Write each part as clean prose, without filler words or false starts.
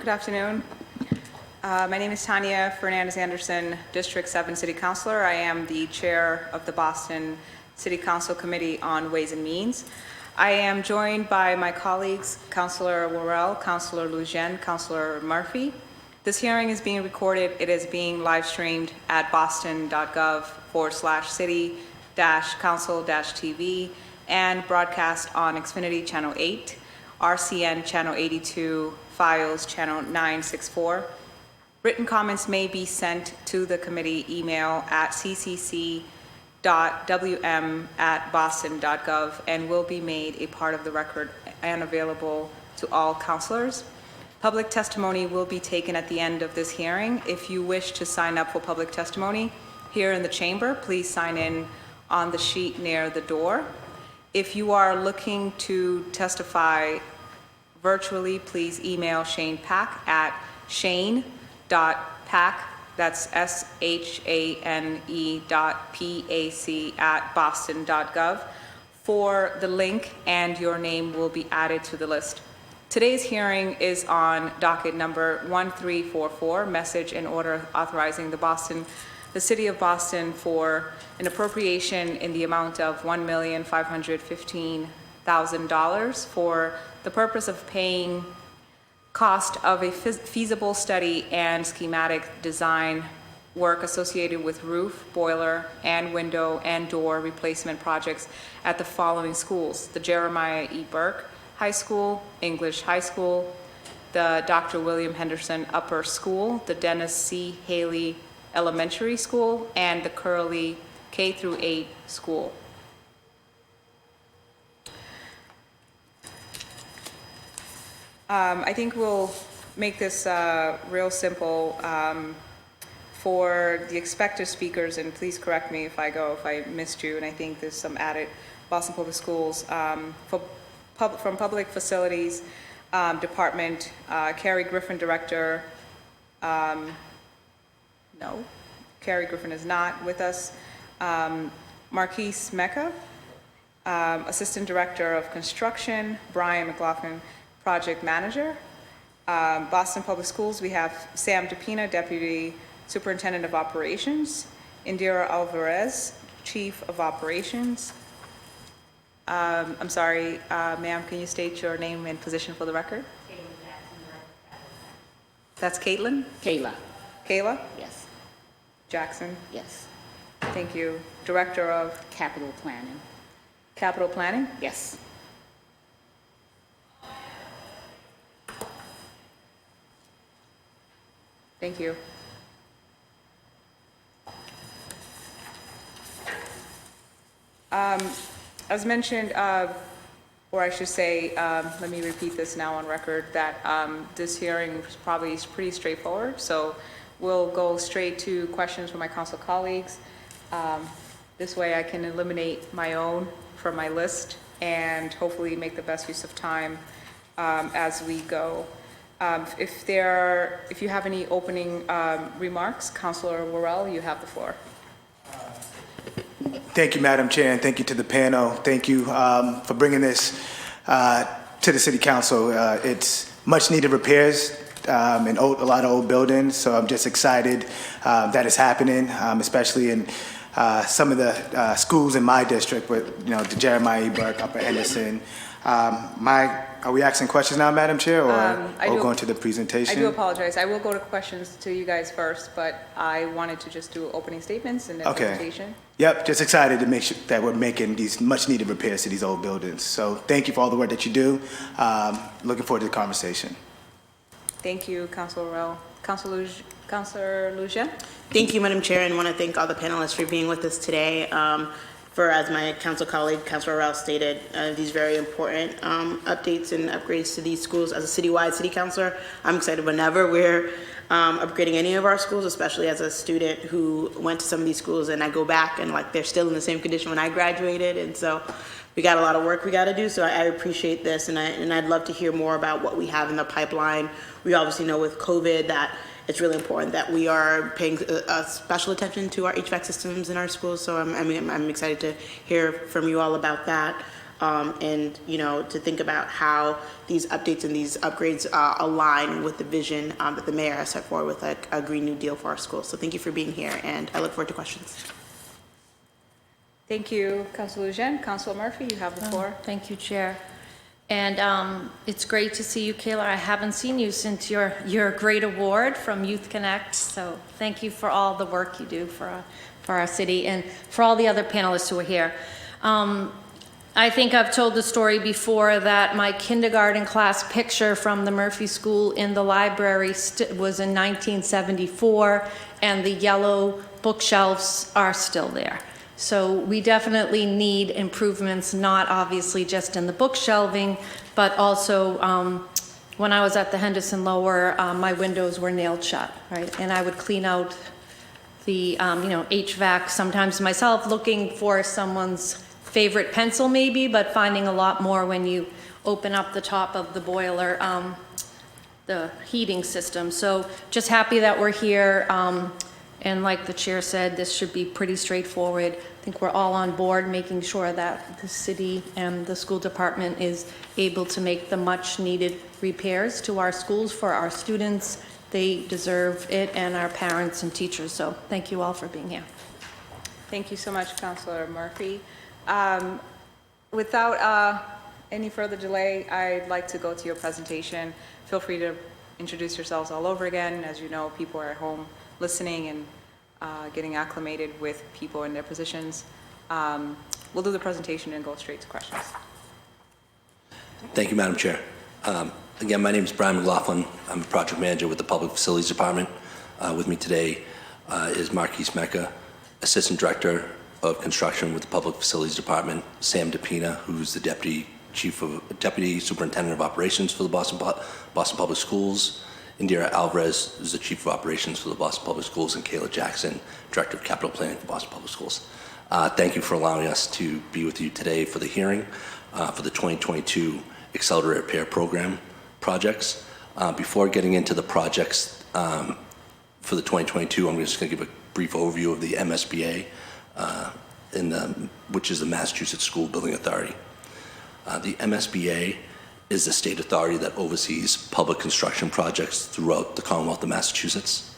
Good afternoon. My name is Tanya Fernandez-Anderson, District 7 City Councilor. I am the chair of the Boston City Council Committee on Ways and Means. I am joined by my colleagues, Councilor Worrell, Councilor Lujan, Councilor Murphy. This hearing is being recorded. It is being live streamed at boston.gov/city-council-TV and broadcast on Xfinity Channel 8, RCN Channel 82, Files Channel 964. Written comments may be sent to the committee email at ccc.wm@boston.gov and will be made a part of the record and available to all councilors. Public testimony will be taken at the end of this hearing. If you wish to sign up for public testimony here in the chamber, please sign in on the sheet near the door. If you are looking to testify virtually, please email Shane Pack at shane.pack, that's shane.pac@boston.gov for the link, and your name will be added to the list. Today's hearing is on docket number 1344, message and order authorizing the City of Boston for an appropriation in the amount of $1,515,000 for the purpose of paying cost of a feasible study and schematic design work associated with roof, boiler, and window and door replacement projects at the following schools: the Jeremiah E. Burke High School, English High School, the Dr. William Henderson Upper School, the Dennis C. Haley Elementary School, and the Curley K-8 School. I think we'll make this real simple for the expected speakers, and please correct me if I missed you, and I think there's some added. Boston Public Schools, from Public Facilities Department, Carrie Griffin, Director. No, Carrie Griffin is not with us. Marquise Mecca, Assistant Director of Construction. Brian McLaughlin, Project Manager. Boston Public Schools, we have Sam DePina, Deputy Superintendent of Operations. Indira Alvarez, Chief of Operations. I'm sorry, ma'am, can you state your name and position for the record? That's Caitlin? Kayla. Kayla? Yes. Jackson? Yes. Thank you. Director of Capital planning. Capital Planning? Yes. Thank you. As mentioned, or I should say, let me repeat this now on record, that this hearing is probably pretty straightforward, so we'll go straight to questions from my council colleagues. This way I can eliminate my own from my list and hopefully make the best use of time as we go. If you have any opening remarks, Councilor Worrell, you have the floor. Thank you, Madam Chair, and thank you to the panel. Thank you for bringing this to the City Council. It's much needed repairs in a lot of old buildings, so I'm just excited that it's happening, especially in some of the schools in my district, with the Jeremiah E. Burke, Upper Henderson. Are we asking questions now, Madam Chair, or going to the presentation? I do apologize. I will go to questions to you guys first, but I wanted to just do opening statements and then presentation. Yep, just excited to make sure that we're making these much needed repairs to these old buildings. So thank you for all the work that you do. Looking forward to the conversation. Thank you, Councilor Worrell. Councilor Lujan? Thank you, Madam Chair, and want to thank all the panelists for being with us today. As my council colleague, Councilor Rao, stated, these very important updates and upgrades to these schools. As a citywide city councilor, I'm excited whenever we're upgrading any of our schools, especially as a student who went to some of these schools, and I go back and they're still in the same condition when I graduated, and so we got a lot of work we got to do. So I appreciate this, and I'd love to hear more about what we have in the pipeline. We obviously know with COVID that it's really important that we are paying special attention to our HVAC systems in our schools. So I'm excited to hear from you all about that. and, to think about how these updates and these upgrades align with the vision that the mayor has set forward with a Green New Deal for our schools. So thank you for being here, and I look forward to questions. Thank you, Councilor Jen. Councilor Murphy, you have the floor. Thank you, Chair. And it's great to see you, Kayla. I haven't seen you since your great award from Youth Connect. So thank you for all the work you do for our city and for all the other panelists who are here. I think I've told the story before that my kindergarten class picture from the Murphy School in the library was in 1974, and the yellow bookshelves are still there. So we definitely need improvements, not obviously just in the book shelving, but also when I was at the Henderson Lower, my windows were nailed shut, right? And I would clean out the HVAC sometimes myself, looking for someone's favorite pencil maybe, but finding a lot more when you open up the top of the boiler, the heating system. So just happy that we're here. And like the chair said, this should be pretty straightforward. I think we're all on board making sure that the city and the school department is able to make the much needed repairs to our schools for our students. They deserve it, and our parents and teachers. So thank you all for being here. Thank you so much, Councilor Murphy. Without any further delay, I'd like to go to your presentation. Feel free to introduce yourselves all over again. As you know, people are at home listening and getting acclimated with people in their positions. We'll do the presentation and go straight to questions. Thank you, Madam Chair. Again, my name is Brian McLaughlin. I'm a project manager with the Public Facilities Department. With me today is Marquise Mecca, Assistant Director of Construction with the Public Facilities Department, Sam DePina, who's the Deputy Superintendent of Operations for the Boston Public Schools, Indira Alvarez is the Chief of Operations for the Boston Public Schools, and Kayla Jackson, Director of Capital Planning for Boston Public Schools. Thank you for allowing us to be with you today for the hearing for the 2022 Accelerated Repair Program projects. Before getting into the projects for the 2022, I'm just going to give a brief overview of the MSBA, which is the Massachusetts School Building Authority. The MSBA is the state authority that oversees public construction projects throughout the Commonwealth of Massachusetts.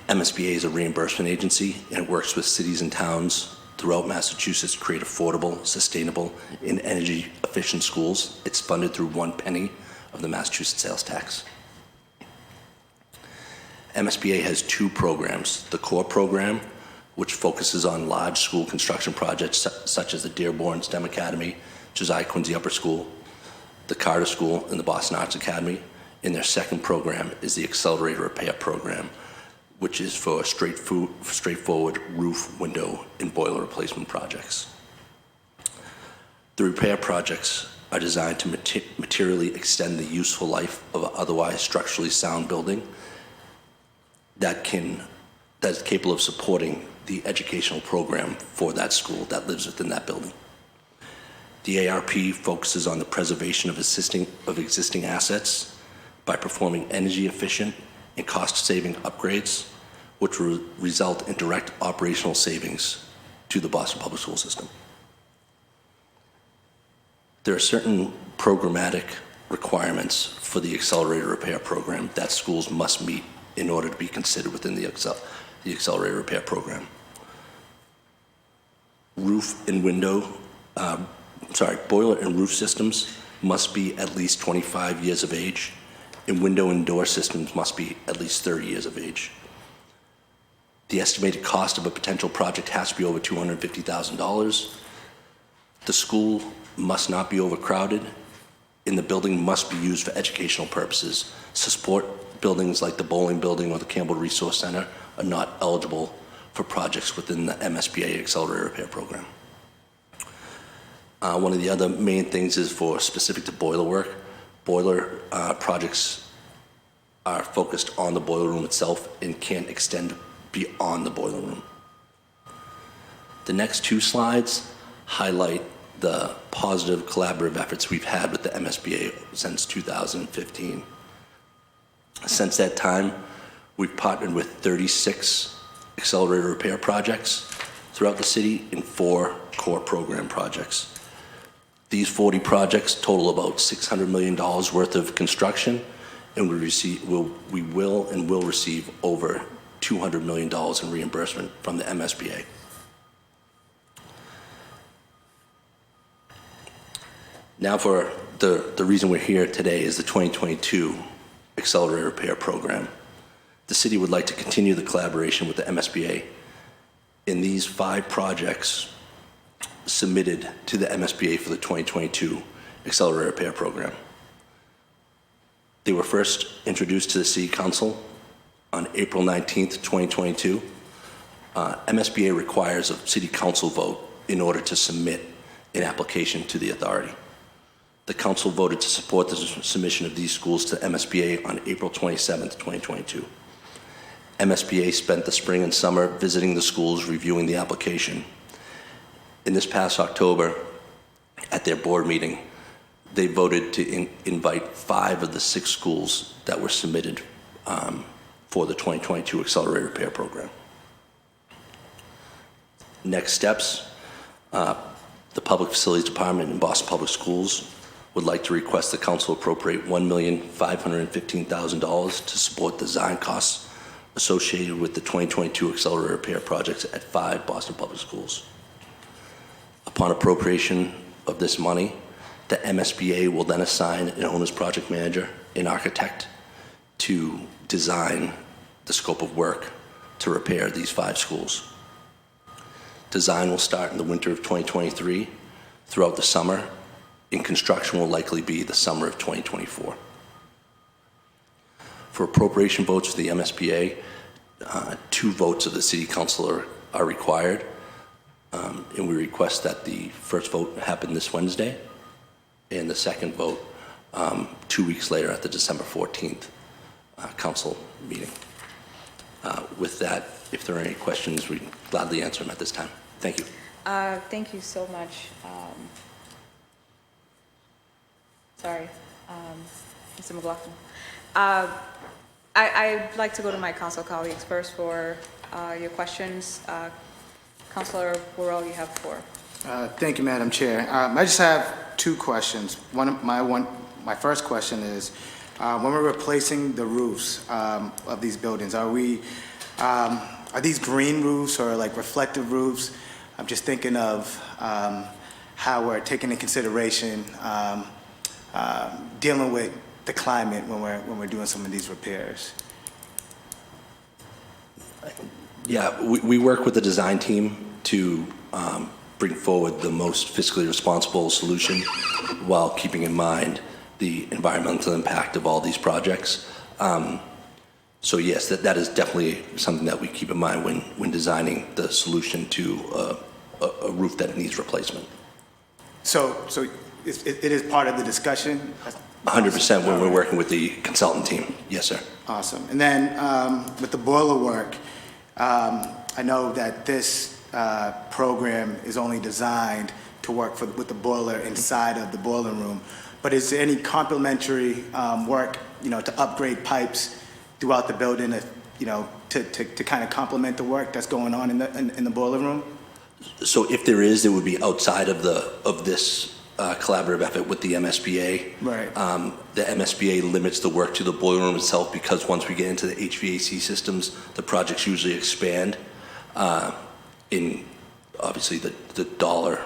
MSBA is a reimbursement agency, and it works with cities and towns throughout Massachusetts to create affordable, sustainable, and energy-efficient schools. It's funded through 1 penny of the Massachusetts sales tax. MSBA has 2 programs: the core program, which focuses on large school construction projects such as the Dearborn STEM Academy, Josiah Quincy Upper School, the Carter School, and the Boston Arts Academy. And their second program is the Accelerated Repair Program, which is for straightforward roof, window, and boiler replacement projects. The repair projects are designed to materially extend the useful life of an otherwise structurally sound building that is capable of supporting the educational program for that school that lives within that building. The ARP focuses on the preservation of existing assets by performing energy-efficient and cost-saving upgrades, which will result in direct operational savings to the Boston Public School system. There are certain programmatic requirements for the Accelerated Repair Program that schools must meet in order to be considered within the Accelerated Repair Program. Boiler and roof systems must be at least 25 years of age, and window and door systems must be at least 30 years of age. The estimated cost of a potential project has to be over $250,000. The school must not be overcrowded, and the building must be used for educational purposes. Support buildings like the bowling building or the Campbell Resource Center are not eligible for projects within the MSBA Accelerated Repair Program. One of the other main things is for specific to boiler work. Boiler projects are focused on the boiler room itself and can't extend beyond the boiler room. The next 2 slides highlight the positive collaborative efforts we've had with the MSBA since 2015. Since that time, we've partnered with 36 accelerated repair projects throughout the city and 4 core program projects. These 40 projects total about $600 million worth of construction, and we will receive over $200 million in reimbursement from the MSBA. Now for the reason we're here today is the 2022 Accelerated Repair Program. The city would like to continue the collaboration with the MSBA in these 5 projects submitted to the MSBA for the 2022 Accelerated Repair Program. They were first introduced to the City Council on April 19th, 2022. MSBA requires a City Council vote in order to submit an application to the authority. The Council voted to support the submission of these schools to MSBA on April 27th, 2022. MSBA spent the spring and summer visiting the schools, reviewing the application. In this past October, at their board meeting, they voted to invite 5 of the 6 schools that were submitted for the 2022 Accelerated Repair Program. Next steps, the Public Facilities Department in Boston Public Schools would like to request the council appropriate $1,515,000 to support design costs associated with the 2022 Accelerated Repair projects at 5 Boston Public Schools. Upon appropriation of this money, the MSBA will then assign an owner's project manager, an architect, to design the scope of work to repair these 5 schools. Design will start in the winter of 2023 throughout the summer, and construction will likely be the summer of 2024. For appropriation votes for the MSBA, 2 votes of the City Council are required, and we request that the first vote happen this Wednesday, and the second vote 2 weeks later at the December 14th council meeting. With that, if there are any questions, we'd gladly answer them at this time. Thank you. Thank you so much. Mr. McLaughlin. I'd like to go to my council colleagues first for your questions. Councilor Worrell, you have 4. Thank you, Madam Chair. I just have 2 questions. My first question is, when we're replacing the roofs of these buildings, are these green roofs or like reflective roofs? I'm just thinking of how we're taking into consideration dealing with the climate when we're doing some of these repairs. Yeah, we work with the design team to bring forward the most fiscally responsible solution while keeping in mind the environmental impact of all these projects. So yes, that is definitely something that we keep in mind when designing the solution to a roof that needs replacement. So it is part of the discussion? 100% when we're working with the consultant team. Yes, sir. Awesome. And then with the boiler work, I know that this program is only designed to work with the boiler inside of the boiler room. But is there any complementary work, to upgrade pipes throughout the building, to kind of complement the work that's going on in the boiler room? So if there is, it would be outside of this collaborative effort with the MSBA. Right. The MSBA limits the work to the boiler room itself because once we get into the HVAC systems, the projects usually expand. In obviously the dollar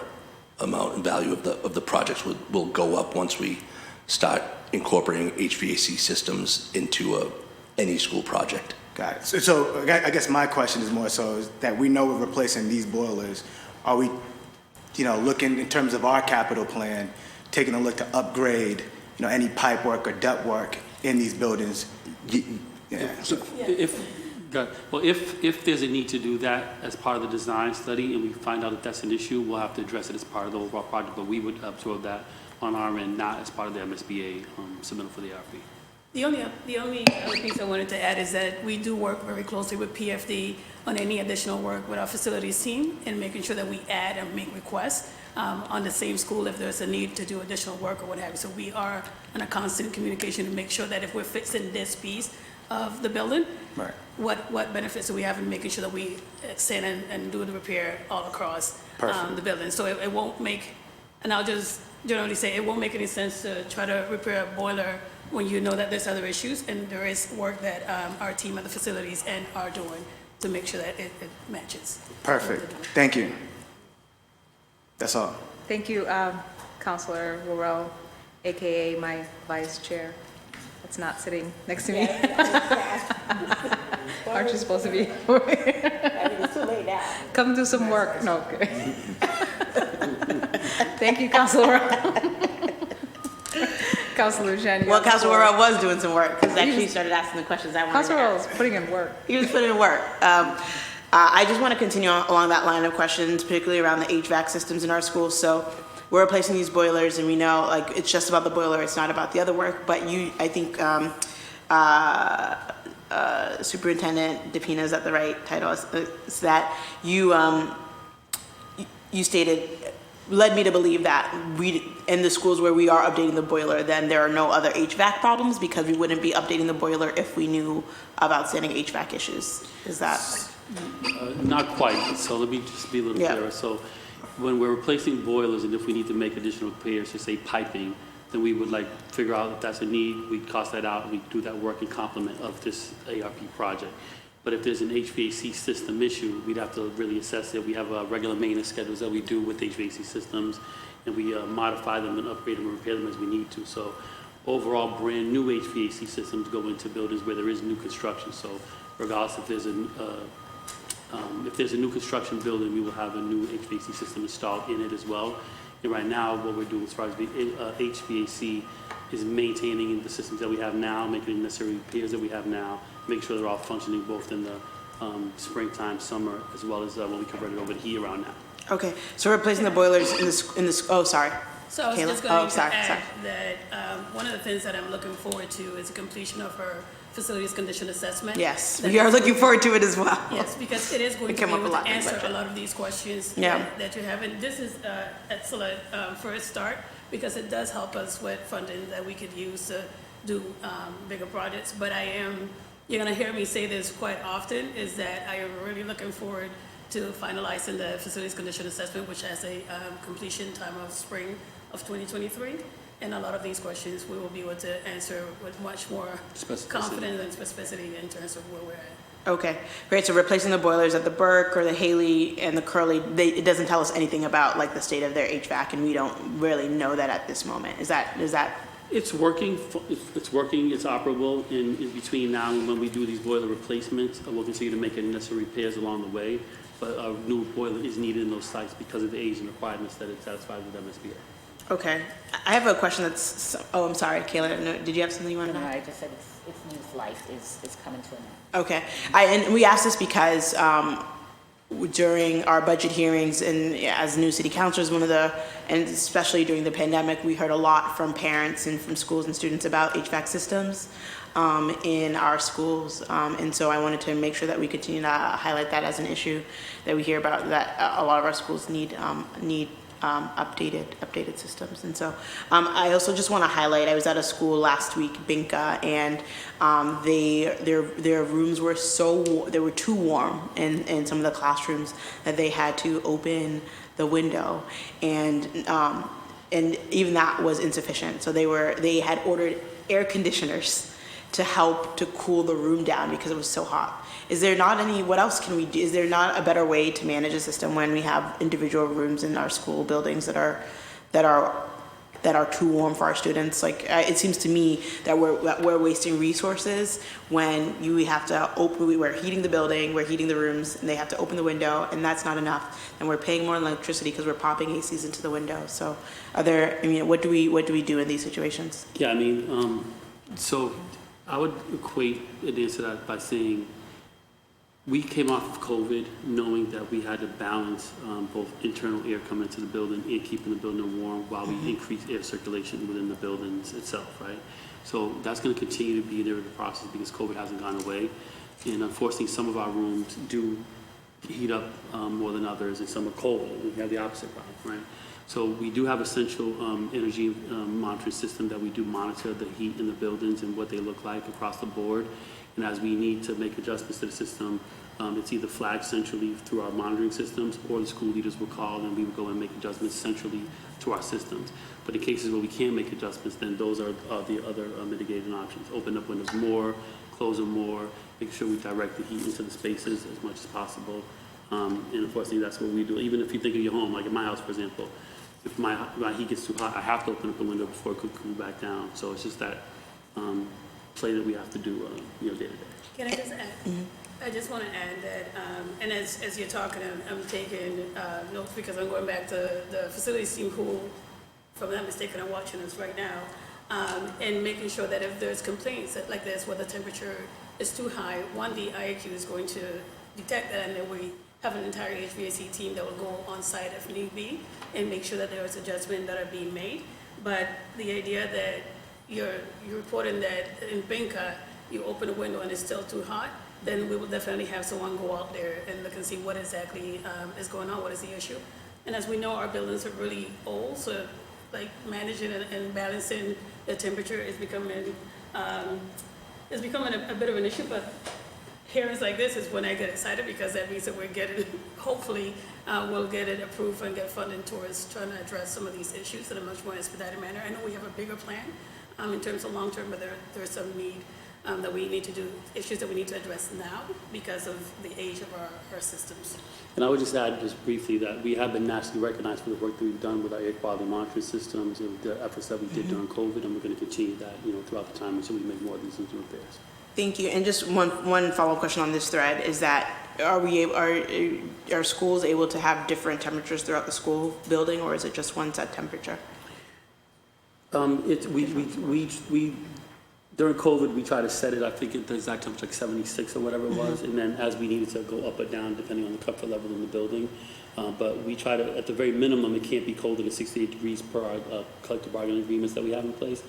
amount and value of the projects will go up once we start incorporating HVAC systems into any school project. Got it. So I guess my question is more so is that we know we're replacing these boilers. Are we, looking in terms of our capital plan, taking a look to upgrade, any pipe work or duct work in these buildings? Yeah. So if there's a need to do that as part of the design study and we find out that that's an issue, we'll have to address it as part of the overall project, but we would absorb that on our end, not as part of the MSBA submittal for the RFP. The only other piece I wanted to add is that we do work very closely with PFD on any additional work with our facilities team and making sure that we add and make requests on the same school if there's a need to do additional work or what have you. So we are in a constant communication to make sure that if we're fixing this piece of the building, Right. what benefits do we have in making sure that we extend and do the repair all across the building. So it won't make And I'll just generally say it won't make any sense to try to repair a boiler when you know that there's other issues, and there is work that our team at the facilities and are doing to make sure that it matches. Perfect. Thank you. That's all. Thank you, Counselor Worrell, AKA my vice chair. That's not sitting next to me. Aren't you supposed to be? It's too late now. Come do some work. No, okay. Thank you, Counselor. Counselor Jen. Well, Councilor Worrell was doing some work, because actually started asking the questions I wanted to Counselor ask. is putting in work. He was putting in work. I just want to continue along that line of questions, particularly around the HVAC systems in our schools. So we're replacing these boilers, and we know, like, it's just about the boiler, it's not about the other work. But I think Superintendent DePina, is that the right title? Is that you stated, led me to believe that in the schools where we are updating the boiler, then there are no other HVAC problems, because we wouldn't be updating the boiler if we knew of outstanding HVAC issues. Is that? Not quite, so let me just be a little Yeah. clearer. So when we're replacing boilers, and if we need to make additional repairs to, say, piping, then we would figure out if that's a need, we'd cost that out, and we'd do that work in complement of this ARP project. But if there's an HVAC system issue, we'd have to really assess it. We have regular maintenance schedules that we do with HVAC systems, and we modify them and upgrade them and repair them as we need to. So overall, brand new HVAC systems go into buildings where there is new construction. So regardless if there's a new construction building, we will have a new HVAC system installed in it as well. And right now, what we're doing as far as the HVAC is maintaining the systems that we have now, making the necessary repairs that we have now, make sure they're all functioning both in the springtime, summer, as well as when we convert it over to year-round now. Okay, so we're replacing the boilers in this. Oh, sorry. So I was Kayla? just going to sorry. add that one of the things that I'm looking forward to is the completion of her facilities condition assessment. Yes, That we are is- looking forward to it as well. Yes, because it is going It to came be up a able to lot in the answer a budget. lot of these questions Yeah. that you have. And this is excellent for a start, because it does help us with funding that we could use to do bigger projects. But you're going to hear me say this quite often, is that I am really looking forward to finalizing the facilities condition assessment, which has a completion time of spring of 2023. And a lot of these questions we will be able to answer with much more Specificity. confidence and specificity in terms of where we're at. Okay, great. So replacing the boilers at the Burke or the Haley and the Curley, it doesn't tell us anything about the state of their HVAC, and we don't really know that at this moment. Is that? It's working, it's operable in between now and when we do these boiler replacements. We'll continue to make any necessary repairs along the way, but a new boiler is needed in those sites because of the age and requirements that it satisfies with MSBA. Okay, I have a question that's. Oh, I'm sorry, Kayla. No, did you have something you wanted to No, add? I just said its news life is coming to an end. Okay, and we asked this because during our budget hearings and as new city councilors, and especially during the pandemic, we heard a lot from parents and from schools and students about HVAC systems in our schools. And so I wanted to make sure that we continue to highlight that as an issue that we hear about, that a lot of our schools need updated systems. And so I also just want to highlight, I was at a school last week, Binka, and their rooms were they were too warm in some of the classrooms that they had to open the window, and even that was insufficient. So they had ordered air conditioners to help to cool the room down because it was so hot. Is there not what else can we do? Is there not a better way to manage a system when we have individual rooms in our school buildings that are too warm for our students? It seems to me that we're wasting resources when we're heating the building, we're heating the rooms, and they have to open the window, and that's not enough. And we're paying more electricity because we're popping ACs into the window. So what do we do in these situations? Yeah, so I would equate and answer that by saying we came off of COVID knowing that we had to balance both internal air coming into the building and keeping the building warm while we increase air circulation within the buildings itself, right? So that's going to continue to be an iterative process because COVID hasn't gone away. And unfortunately, some of our rooms do heat up more than others, and some are cold. We have the opposite problem, right? So we do have a central energy monitoring system that we do monitor the heat in the buildings and what they look like across the board. And as we need to make adjustments to the system, it's either flagged centrally through our monitoring systems, or the school leaders will call and we would go and make adjustments centrally to our systems. But in cases where we can make adjustments, then those are the other mitigating options. Open up windows more, close them more, make sure we direct the heat into the spaces as much as possible. And unfortunately, that's what we do. Even if you think of your home, like in my house, for example, if my heat gets too hot, I have to open up the window before it could cool back down. So it's just that play that we have to do, day to day. Can I just add? I just want to add that, and as you're talking, I'm taking notes because I'm going back to the facilities team who, if I'm not mistaken, are watching us right now, and making sure that if there's complaints like this, where the temperature is too high, the IAQ is going to detect that, and then we have an entire HVAC team that will go on site if need be and make sure that there is adjustments that are being made. But the idea that you're reporting that in Binka, you open a window and it's still too hot, then we will definitely have someone go out there and look and see what exactly is going on, what is the issue. And as we know, our buildings are really old, so like managing and balancing the temperature is becoming a bit of an issue. But hearings like this is when I get excited because that means that we're getting, hopefully, we'll get it approved and get funding towards trying to address some of these issues in a much more expedited manner. I know we have a bigger plan in terms of long-term, but there's some need that we need to do, issues that we need to address now because of the age of our systems. And I would just add just briefly that we have been nationally recognized for the work that we've done with our air quality monitoring systems and the efforts that we did during COVID, and we're going to continue that, throughout the time until we make more of these repairs. Thank you. And just one follow-up question on this thread is that are schools able to have different temperatures throughout the school building, or is it just one set temperature? During COVID, we tried to set it, I think the exact temperature like 76 or whatever it was, and then as we needed to go up or down depending on the comfort level in the building. But we try to, at the very minimum, it can't be colder than 68 degrees per our collective bargaining agreements that we have in place.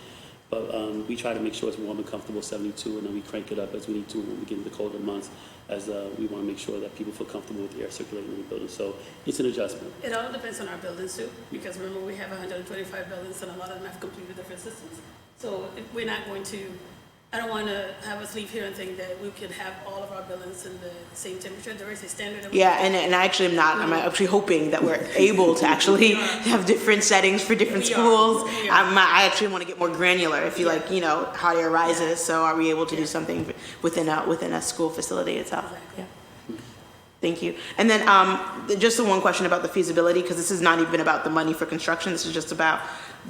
But we try to make sure it's warm and comfortable, 72, and then we crank it up as we need to when we get into the colder months, as we want to make sure that people feel comfortable with the air circulating in the building. So it's an adjustment. It all depends on our buildings too, because remember we have 125 buildings and a lot of them have completely different systems. So we're not going to, I don't want to have us leave here and think that we could have all of our buildings in the same temperature. There is a standard. Yeah, and I actually am not. I'm actually hoping that we're able to actually have different settings for different schools. I actually want to get more granular. If you like, hot air rises. So are we able to do something within a school facility itself? Exactly. Yeah. Thank you. And then just the one question about the feasibility, because this is not even about the money for construction. This is just about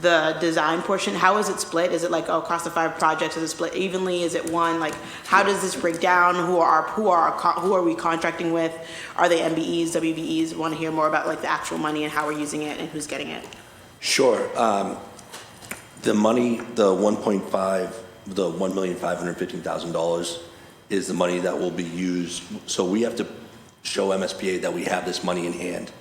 the design portion. How is it split? Is it like, across the 5 projects, is it split evenly? Is it one? Like, how does this break down? Who are we contracting with? Are they MBEs, WBEs? Want to hear more about like the actual money and how we're using it and who's getting it? Sure. The money, the $1,515,000 is the money that will be used. So we have to show MSBA that we have this money in hand.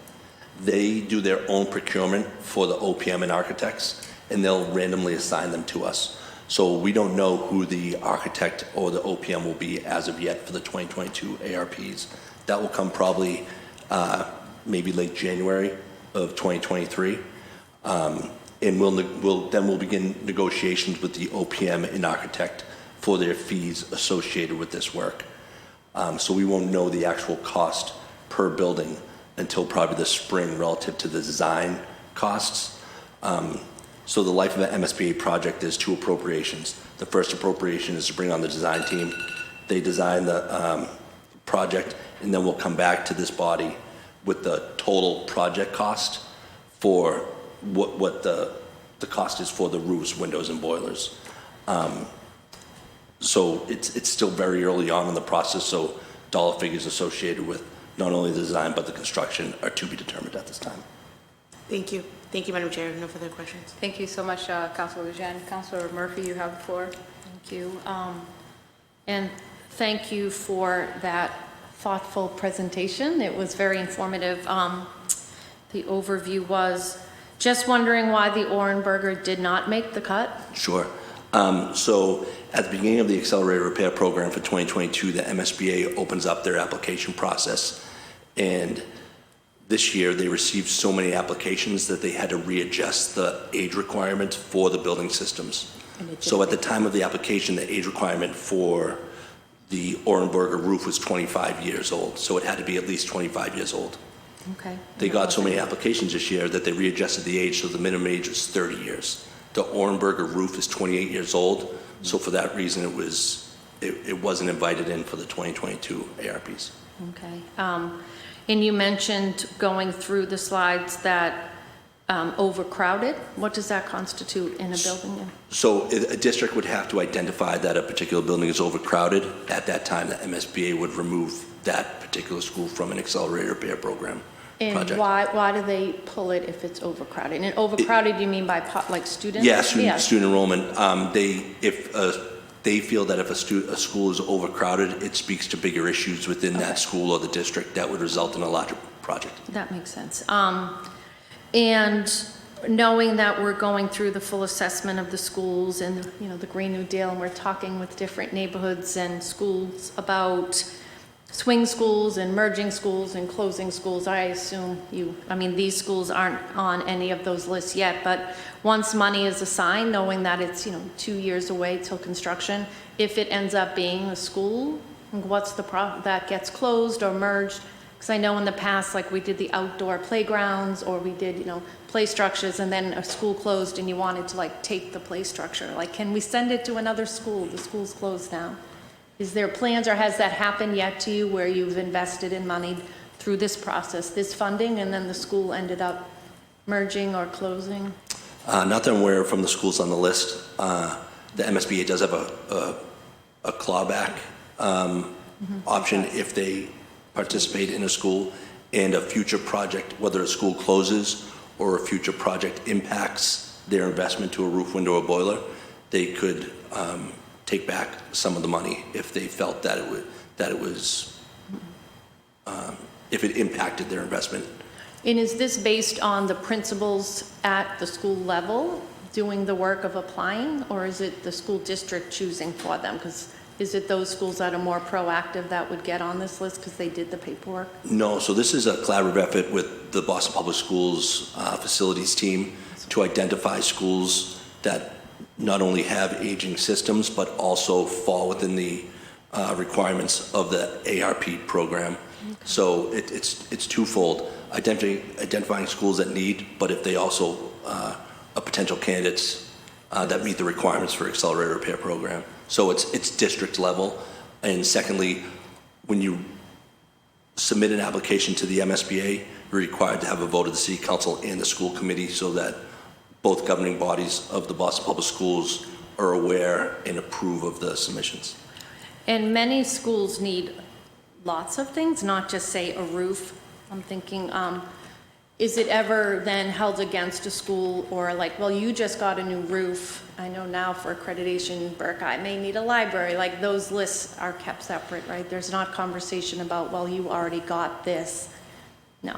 They do their own procurement for the OPM and architects, and they'll randomly assign them to us. So we don't know who the architect or the OPM will be as of yet for the 2022 ARPs. That will come probably maybe late January of 2023. And we'll begin negotiations with the OPM and architect for their fees associated with this work. So we won't know the actual cost per building until probably the spring relative to the design costs. So the life of an MSBA project is 2 appropriations. The first appropriation is to bring on the design team. They design the project, and then we'll come back to this body with the total project cost for what the cost is for the roofs, windows, and boilers. So it's still very early on in the process, so dollar figures associated with not only the design but the construction are to be determined at this time. Thank you. Thank you, Madam Chair. No further questions. Thank you so much, Councilor Lejeune. Councilor Murphy, you have the floor. Thank you. And thank you for that thoughtful presentation. It was very informative. The overview was just wondering why the Orenburger did not make the cut. Sure. So at the beginning of the Accelerated Repair Program for 2022, the MSBA opens up their application process. And this year they received so many applications that they had to readjust the age requirement for the building systems. So at the time of the application, the age requirement for the Orenburger roof was 25 years old. So it had to be at least 25 years old. Okay. They got so many applications this year that they readjusted the age, so the minimum age was 30 years. The Orenberger roof is 28 years old, so for that reason, it wasn't invited in for the 2022 ARPs. Okay. And you mentioned going through the slides that overcrowded. What does that constitute in a building? So a district would have to identify that a particular building is overcrowded. At that time, the MSBA would remove that particular school from an accelerated repair program And project. why do they pull it if it's overcrowded? And overcrowded, you mean by like students? Yeah, student enrollment. If they feel that if a school is overcrowded, it speaks to bigger issues within that school or the district that would result in a larger project. That makes sense. And knowing that we're going through the full assessment of the schools and, you know, the Green New Deal, and we're talking with different neighborhoods and schools about swing schools and merging schools and closing schools, I assume these schools aren't on any of those lists yet, but once money is assigned, knowing that it's, 2 years away till construction, if it ends up being a school, what's the that gets closed or merged? Because I know in the past, like we did the outdoor playgrounds, or we did, play structures, and then a school closed and you wanted to like take the play structure. Like, can we send it to another school? The school's closed now. Is there plans, or has that happened yet to you where you've invested in money through this process, this funding, and then the school ended up merging or closing? Not that I'm aware of from the schools on the list. The MSBA does have a clawback option if they participate in a school, and a future project, whether a school closes or a future project impacts their investment to a roof, window, or boiler, they could take back some of the money if they felt that if it impacted their investment. And is this based on the principals at the school level doing the work of applying, or is it the school district choosing for them? Because is it those schools that are more proactive that would get on this list because they did the paperwork? No, so this is a collaborative effort with the Boston Public Schools facilities team to identify schools that not only have aging systems, but also fall within the requirements of the ARP program. Okay. So it's twofold: identifying schools that need, but if they also are potential candidates that meet the requirements for accelerated repair program. So it's district level. And secondly, when you submit an application to the MSBA, you're required to have a vote of the City Council and the school committee, so that both governing bodies of the Boston Public Schools are aware and approve of the submissions. And many schools need lots of things, not just, say, a roof. I'm thinking, is it ever then held against a school, or like, well, you just got a new roof. I know now for accreditation, Burke, may need a library. Like, those lists are kept separate, right? There's not conversation about, well, you already got this. No.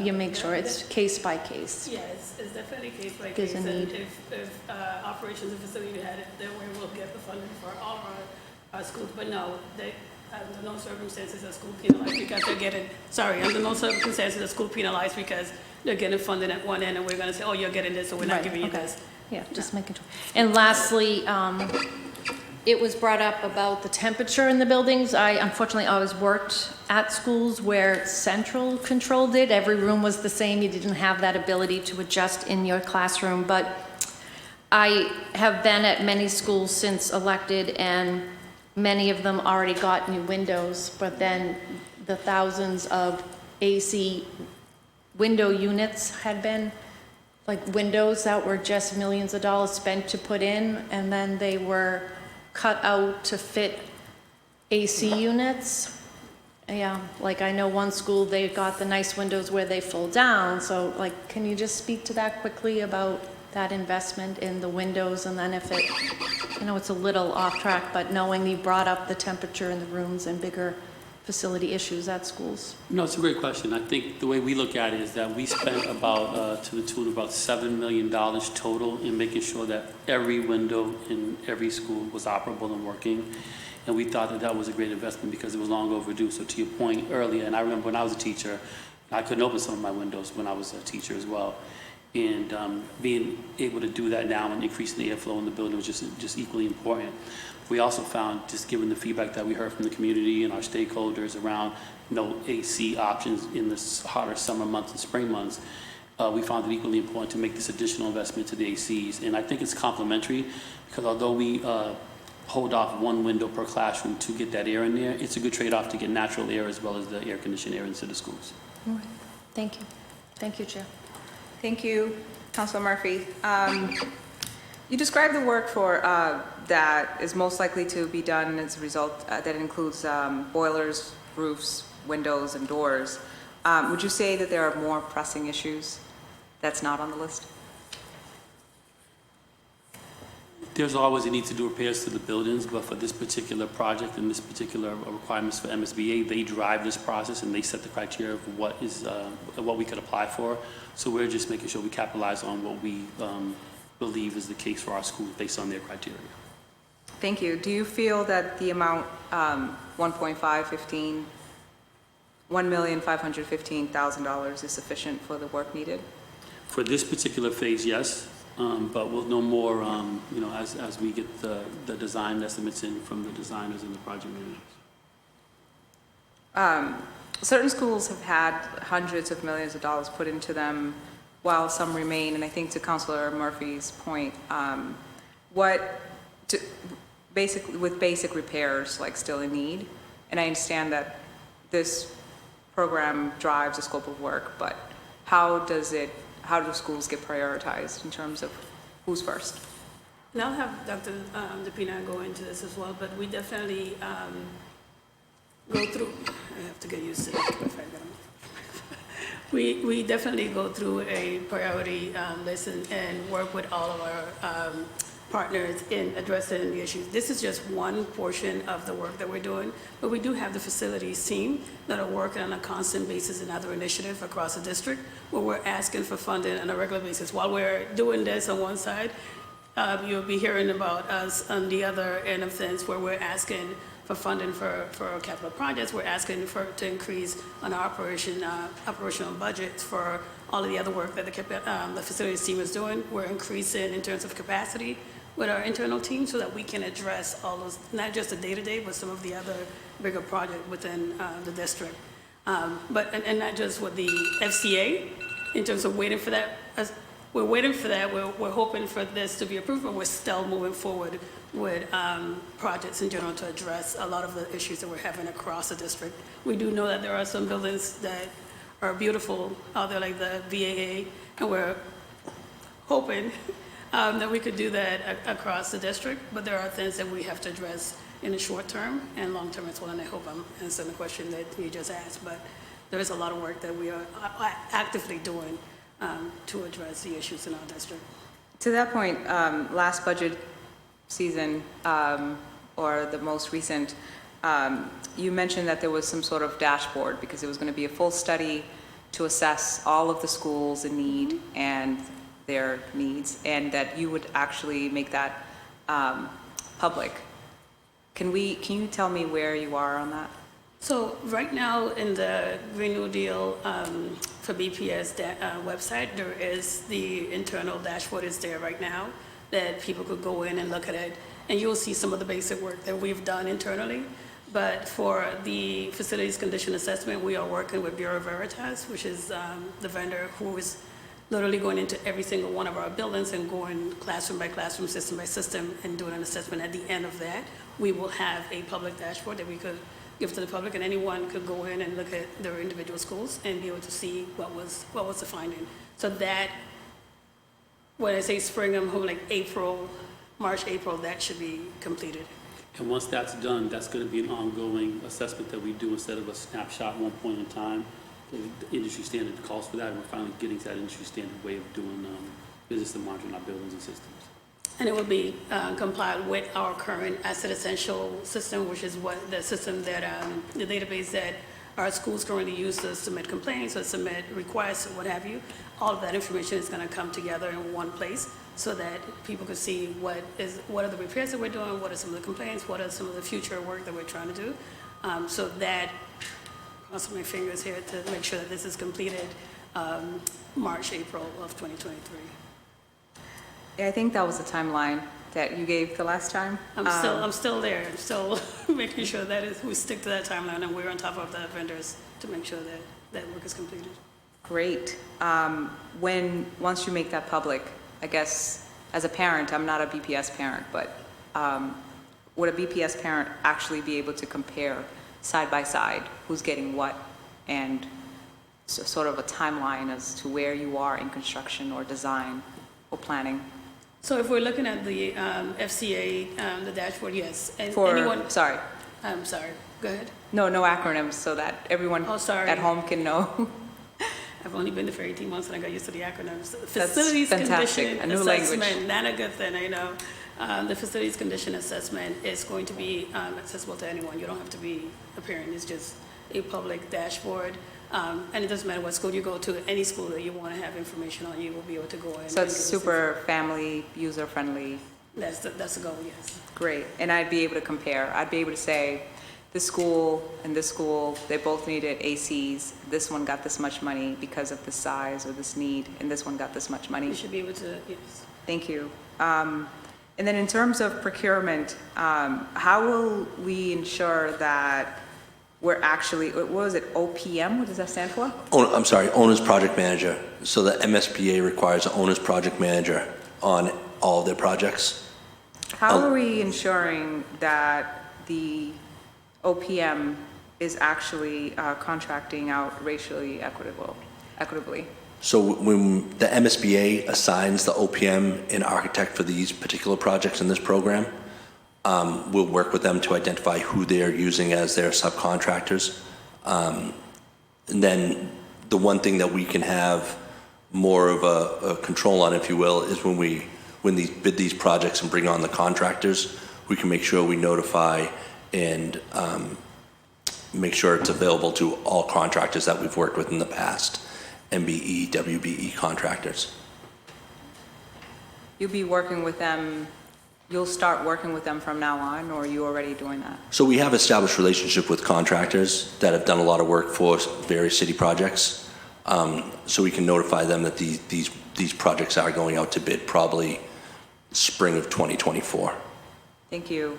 You make sure it's case by case. Yeah, it's definitely case by There's case. a And need. if operations and facility had it their way, we'll get the funding for all our schools. But no, under no circumstances are school penalized because they're getting, under no circumstances are school penalized because they're getting funded at one end, and we're gonna say, oh, you're getting this, so we're not Right, giving you okay. this. Yeah, just making sure. And lastly, it was brought up about the temperature in the buildings. I unfortunately always worked at schools where central controlled it. Every room was the same. You didn't have that ability to adjust in your classroom. But I have been at many schools since elected, and many of them already got new windows, but then the thousands of AC window units had been, like windows that were just millions of dollars spent to put in, and then they were cut out to fit AC units. Yeah, like I know one school, they got the nice windows where they fold down, so like, can you just speak to that quickly about that investment in the windows? And then if it, I know it's a little off track, but knowing you brought up the temperature in the rooms and bigger facility issues at schools. No, it's a great question. I think the way we look at it is that we spent about, to the tune of about $7 million total in making sure that every window in every school was operable and working. And we thought that that was a great investment because it was long overdue. So to your point earlier, and I remember when I was a teacher, I couldn't open some of my windows when I was a teacher as well. And being able to do that now and increasing the airflow in the building was just equally important. We also found, just given the feedback that we heard from the community and our stakeholders around no AC options in the hotter summer months and spring months, we found it equally important to make this additional investment to the ACs. And I think it's complementary because although we hold off one window per classroom to get that air in there, it's a good trade-off to get natural air as well as the air-conditioned air into the schools. Thank you. Thank you, Chair. Thank you, Councilor Murphy. You described the work for that is most likely to be done as a result that includes boilers, roofs, windows, and doors. Would you say that there are more pressing issues that's not on the list? There's always a need to do repairs to the buildings, but for this particular project and this particular requirements for MSBA, they drive this process and they set the criteria of what we could apply for. So we're just making sure we capitalize on what we believe is the case for our schools based on their criteria. Thank you. Do you feel that the amount $1,515,000 is sufficient for the work needed? For this particular phase, yes, but we'll know more, as we get the design estimates in from the designers and the project managers. Certain schools have had hundreds of millions of dollars put into them, while some remain. And I think to Councilor Murphy's point, with basic repairs like still in need. And I understand that this program drives the scope of work, but how do schools get prioritized in terms of who's first? And I'll have Dr. DePina go into this as well, but we definitely go through, I have to get used to it. We definitely go through a priority list and work with all of our partners in addressing the issues. This is just one portion of the work that we're doing, but we do have the facilities team that are working on a constant basis in other initiatives across the district where we're asking for funding on a regular basis. While we're doing this on one side, you'll be hearing about us on the other end of things where we're asking for funding for capital projects. We're asking to increase on our operational budgets for all of the other work that the facilities team is doing. We're increasing in terms of capacity with our internal team so that we can address all those, not just the day-to-day, but some of the other bigger projects within the district. But not just with the FCA in terms of waiting for that. We're waiting for that. We're hoping for this to be approved, but we're still moving forward with projects in general to address a lot of the issues that we're having across the district. We do know that there are some buildings that are beautiful out there, like the VAA, and we're hoping that we could do that across the district, but there are things that we have to address in the short term and long term as well, and I hope I'm answering the question that you just asked, but there is a lot of work that we are actively doing to address the issues in our district. To that point, last budget season, or the most recent, you mentioned that there was some sort of dashboard because it was going to be a full study to assess all of the schools in need and their needs, and that you would actually make that public. Can you tell me where you are on that? So right now in the Green New Deal for BPS website, there is the internal dashboard is there right now that people could go in and look at it, and you'll see some of the basic work that we've done internally. But for the facilities condition assessment, we are working with Bureau Veritas, which is the vendor who is literally going into every single one of our buildings and going classroom by classroom, system by system, and doing an assessment. At the end of that, we will have a public dashboard that we could give to the public, and anyone could go in and look at their individual schools and be able to see what was the finding. So that, when I say spring, I'm hoping like March, April, that should be completed. And once that's done, that's going to be an ongoing assessment that we do instead of a snapshot at one point in time. The industry standard calls for that, and we're finally getting to that industry standard way of doing business and monitoring our buildings and systems. And it will be complied with our current Asset Essential system, which is what the system that, the database that our schools currently use to submit complaints or submit requests or what have you. All of that information is going to come together in one place so that people can see what are the repairs that we're doing, what are some of the complaints, what are some of the future work that we're trying to do. So that, crossing my fingers here to make sure that this is completed March, April of 2023. I think that was the timeline that you gave the last time. I'm still there. I'm still making sure we stick to that timeline, and we're on top of the vendors to make sure that that work is completed. Great. Once you make that public, I guess, as a parent, I'm not a BPS parent, but would a BPS parent actually be able to compare side by side who's getting what, and so sort of a timeline as to where you are in construction or design or planning? So if we're looking at the FCA, the dashboard, yes. And Sorry. I'm sorry, go ahead. No acronyms, so that everyone Oh, sorry. at home can know. I've only been there for 18 months and I got used to the acronyms. That's Facilities fantastic. condition A new language. assessment, not a good thing, I know. The facilities condition assessment is going to be accessible to anyone. You don't have to be a parent. It's just a public dashboard. And it doesn't matter what school you go to, any school that you want to have information on, you will be able to go in. So it's super family, user-friendly. That's the goal, yes. Great. And I'd be able to compare. I'd be able to say, this school and this school, they both needed ACs. This one got this much money because of the size or this need, and this one got this much money. You should be able to, yes. Thank you. And then in terms of procurement, how will we ensure that we're actually, what was it, OPM? What does that stand for? I'm sorry, owner's project manager. So the MSBA requires an owner's project manager on all of their projects. How are we ensuring that the OPM is actually contracting out racially equitably? So when the MSBA assigns the OPM and architect for these particular projects in this program, we'll work with them to identify who they're using as their subcontractors. And then the one thing that we can have more of a control on, if you will, is when we bid these projects and bring on the contractors, we can make sure we notify and make sure it's available to all contractors that we've worked with in the past, MBE, WBE contractors. You'll be working with them, you'll start working with them from now on, or are you already doing that? So we have established relationship with contractors that have done a lot of work for various city projects. So we can notify them that these projects are going out to bid probably spring of 2024. Thank you.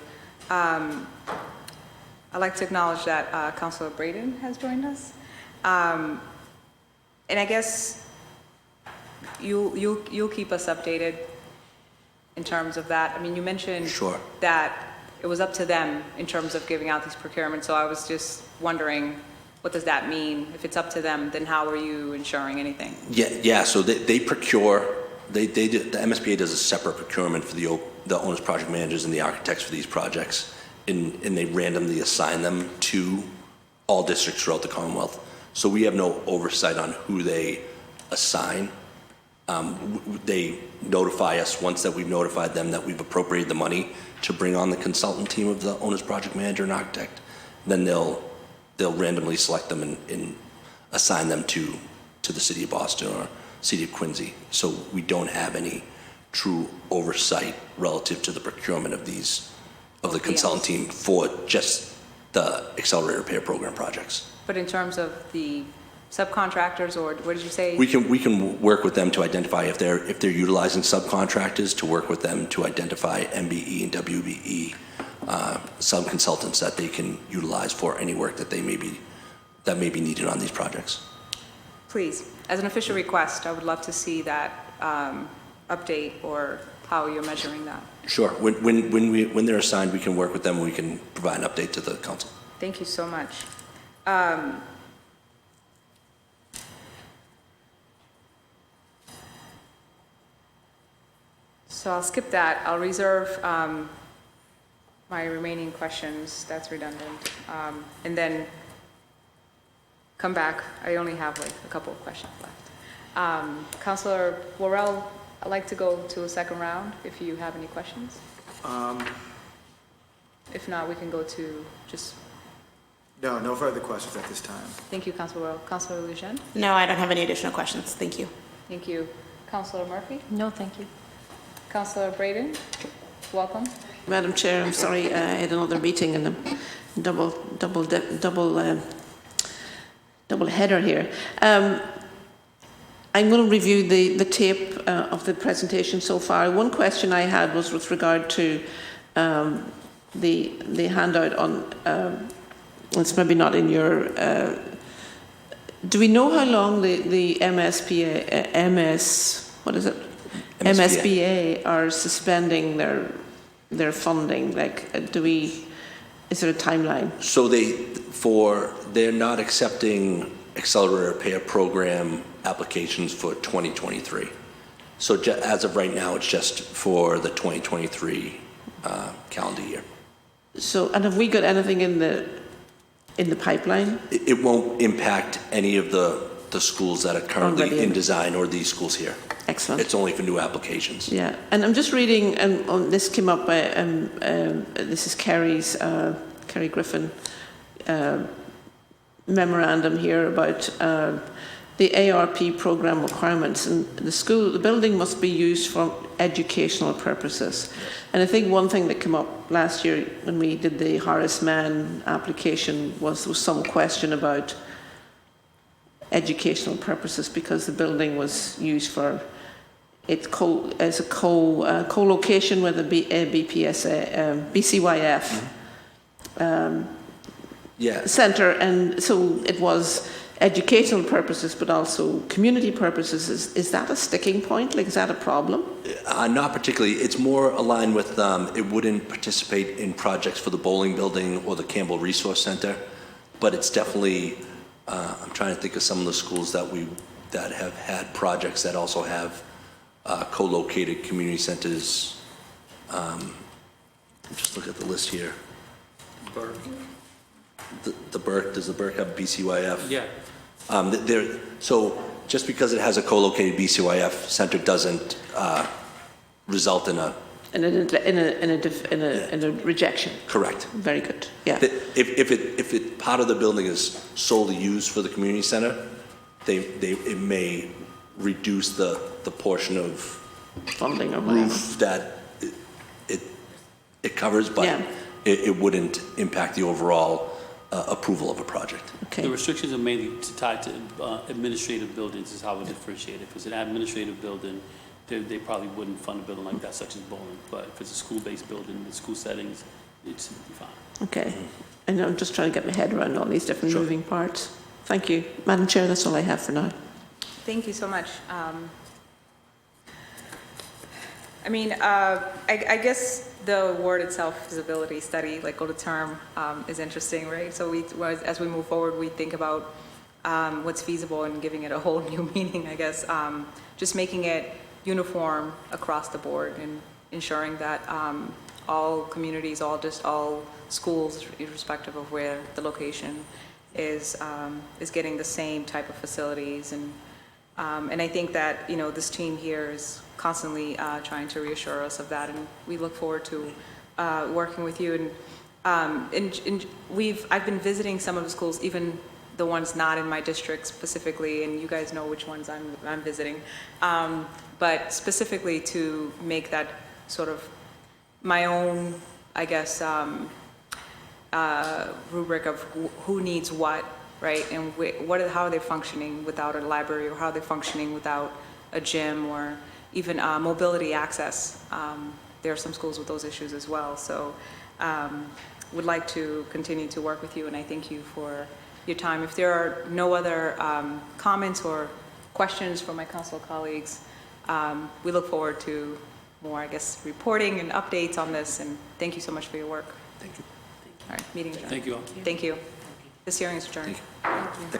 I'd like to acknowledge that Councilor Braden has joined us. And I guess you'll keep us updated in terms of that. I mean, you mentioned Sure. that it was up to them in terms of giving out these procurements, so I was just wondering, what does that mean? If it's up to them, then how are you ensuring anything? Yeah. So they procure. The MSBA does a separate procurement for the owner's project managers and the architects for these projects, and they randomly assign them to all districts throughout the Commonwealth. So we have no oversight on who they assign. They notify us once that we've notified them that we've appropriated the money to bring on the consultant team of the owner's project manager and architect. Then they'll randomly select them and assign them to the city of Boston or city of Quincy. So we don't have any true oversight relative to the procurement of the consultant team for just the accelerated repair program projects. But in terms of the subcontractors, or what did you say? We can work with them to identify if they're utilizing subcontractors, to work with them to identify MBE and WBE sub-consultants that they can utilize for any work that may be needed on these projects. Please, as an official request, I would love to see that update or how you're measuring that. Sure. When they're assigned, we can work with them and we can provide an update to the council. Thank you so much. So I'll skip that. I'll reserve my remaining questions. That's redundant. And then come back. I only have like a couple of questions left. Councilor Worrell, I'd like to go to a second round if you have any questions. If not, we can go to just... No further questions at this time. Thank you, Councilor Worrell. Councilor Lujan? No, I don't have any additional questions. Thank you. Thank you. Councilor Murphy? No, thank you. Councilor Braden? Welcome. Madam Chair, I'm sorry, I had another meeting and a double header here. I'm going to review the tape of the presentation so far. One question I had was with regard to the handout on, it's maybe not in your, do we know how long the MSBA are suspending their funding? Like, is there a timeline? So they're not accepting accelerated repair program applications for 2023. So as of right now, it's just for the 2023 calendar year. So, and have we got anything in the pipeline? It won't impact any of the schools that are currently Already in in. design or these schools here. Excellent. It's only for new applications. Yeah, and I'm just reading, and this came up by, this is Kerry Griffin memorandum here about the ARP program requirements, and the building must be used for educational purposes. And I think one thing that came up last year when we did the Horace Mann application was there was some question about educational purposes because the building was used for as a co-location with a BCYF centre, and so it was educational purposes but also community purposes. Is that a sticking point? Like, is that a problem? Not particularly. It's more aligned with it wouldn't participate in projects for the bowling building or the Campbell Resource Center, but it's definitely. I'm trying to think of some of the schools that have had projects that also have co-located community centers. Just look at the list here. Burke. The Burke, does the Burke have BCYF? Yeah. So just because it has a co-located BCYF center doesn't result in a rejection. Correct. Very good. Yeah. If part of the building is solely used for the community center, it may reduce the portion of Funding or whatever. roof that it covers, but Yeah. it wouldn't impact the overall approval of a project. Okay. The restrictions are mainly tied to administrative buildings is how we differentiate it. If it's an administrative building, they probably wouldn't fund a building like that, such as bowling. But if it's a school-based building, the school settings, it's fine. Okay. And I'm just trying to get my head around all these different Sure. moving parts. Thank you. Madam Chair, that's all I have for now. Thank you so much. I guess the word itself, feasibility study, like go to term, is interesting, right? So as we move forward, we think about what's feasible and giving it a whole new meaning, I guess. Just making it uniform across the board and ensuring that all communities, all schools, irrespective of where the location is getting the same type of facilities. And I think that, this team here is constantly trying to reassure us of that, and we look forward to working with you. And I've been visiting some of the schools, even the ones not in my district specifically, and you guys know which ones I'm visiting, but specifically to make that sort of my own, I guess, rubric of who needs what, right? And how are they functioning without a library, or how are they functioning without a gym, or even mobility access. There are some schools with those issues as well. So would like to continue to work with you, and I thank you for your time. If there are no other comments or questions from my council colleagues, we look forward to more, I guess, reporting and updates on this, and thank you so much for your work. Thank you. All right, meeting adjourned. Thank you all. Thank you. This hearing is adjourned. Thank you.